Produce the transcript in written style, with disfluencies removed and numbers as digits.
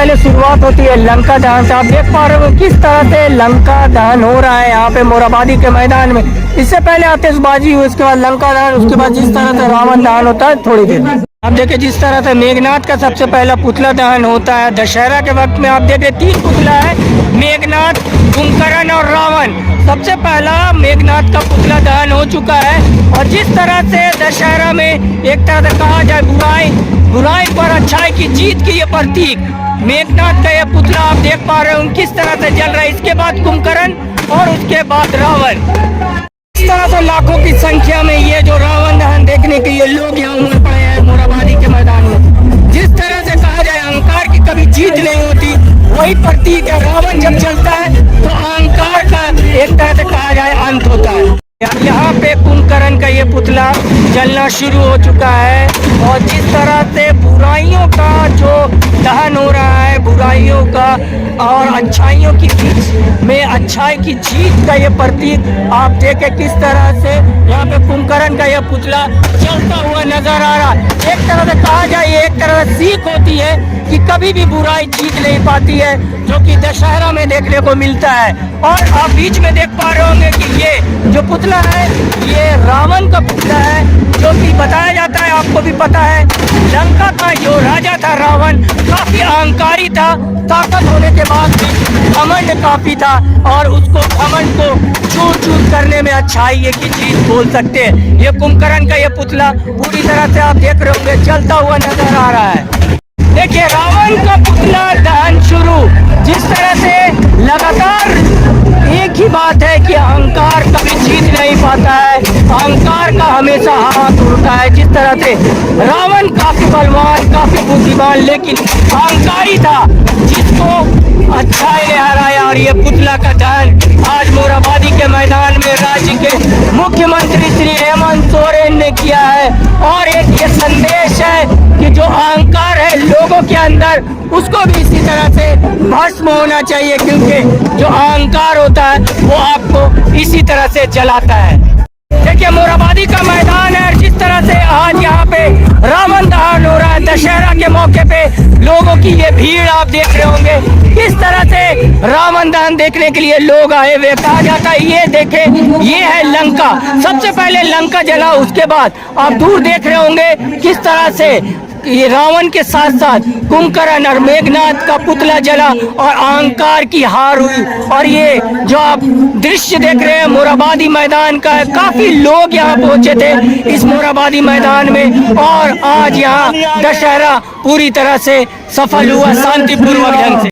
पहले शुरुआत होती है लंका दहन से। आप देख पा रहे हो किस तरह से लंका दहन हो रहा है यहाँ पे मोरहाबादी के मैदान में। इससे पहले आतिशबाजी हुई, उसके बाद लंका दहन, उसके बाद जिस तरह से रावण दहन होता है थोड़ी देर में। आप देखें जिस तरह से मेघनाथ का सबसे पहला पुतला दहन होता है दशहरा के वक्त में। आप देखें 3 पुतला है, मेघनाथ, कुंभकर्ण और रावण। सबसे पहला मेघनाथ का पुतला दहन हो चुका है। और जिस तरह से दशहरा में एक तरह से कहा जाए बुराई पर अच्छाई की जीत की ये प्रतीक मेघनाथ का ये पुतला आप देख पा रहे हो किस तरह से जल रहा है। इसके बाद कुंभकर्ण और उसके बाद रावण। इस तरह से लाखों की संख्या में ये जो रावण दहन देखने के लिए लोग यहाँ उमड़ पड़े हैं मोरहाबादी के मैदान में। जिस तरह से कहा जाए अहंकार की कभी जीत नहीं होती, वही प्रतीक है। रावण जब चलता है तो अहंकार का एक तरह से कहा जाए अंत होता है। यहाँ पे कुंभकर्ण का ये पुतला जलना शुरू हो चुका है। और जिस तरह से बुराइयों का जो दहन हो रहा है, बुराइयों का और अच्छाइयों की बीच में अच्छाई की जीत का ये प्रतीक आप देखें किस तरह से यहाँ पे कुंभकर्ण का ये पुतला चलता हुआ नजर आ रहा है। एक तरह से कहा जाए एक तरह से सीख होती है कि कभी भी बुराई जीत नहीं पाती है, जो कि दशहरा में देखने को मिलता है। और आप बीच में देख पा रहे होंगे कि ये जो पुतला है ये रावण का पुतला है, जो कि बताया जाता है, आपको भी पता है, लंका का जो राजा था रावण काफी अहंकारी था। ताकत होने के बाद भी घमंड काफी था और उसको घमंड को चूर चूर करने में अच्छाई की चीज बोल सकते हैं। ये कुंभकर्ण का ये पुतला पूरी तरह से आप देख रहे होंगे चलता हुआ नजर आ रहा है। देखिए रावण का पुतला दहन शुरू। जिस तरह से लगातार एक ही बात है कि अहंकार कभी जीत नहीं पाता है, अहंकार का हमेशा हाथ उड़ता है। जिस तरह से रावण काफी बलवान, काफी बुद्धिमान, लेकिन अहंकारी था, जिसको अच्छाई ने हराया। और ये पुतला का दहन आज मोरहाबादी के मैदान में राज्य के मुख्यमंत्री श्री हेमंत सोरेन ने किया है। और एक ये संदेश है कि जो अहंकार है लोगों के अंदर, उसको भी इसी तरह से भस्म होना चाहिए, क्योंकि जो अहंकार होता है वो आपको इसी तरह से जलाता है। देखिए मोरहाबादी का मैदान है। जिस तरह से आज यहाँ पे रावण दहन हो रहा है दशहरा के मौके पे, लोगों की ये भीड़ आप देख रहे होंगे किस तरह से रावण दहन देखने के लिए लोग आए हुए। कहा जाता है ये देखें ये है लंका, सबसे पहले लंका जला, उसके बाद आप दूर देख रहे होंगे किस तरह से ये रावण के साथ साथ कुंभकर्ण और मेघनाथ का पुतला जला और अहंकार की हार हुई। और ये जो आप दृश्य देख रहे हैं मोरहाबादी मैदान का है, काफी लोग यहाँ पहुंचे थे इस मोरहाबादी मैदान में। और आज यहाँ दशहरा पूरी तरह से सफल हुआ शांतिपूर्वक ढंग से।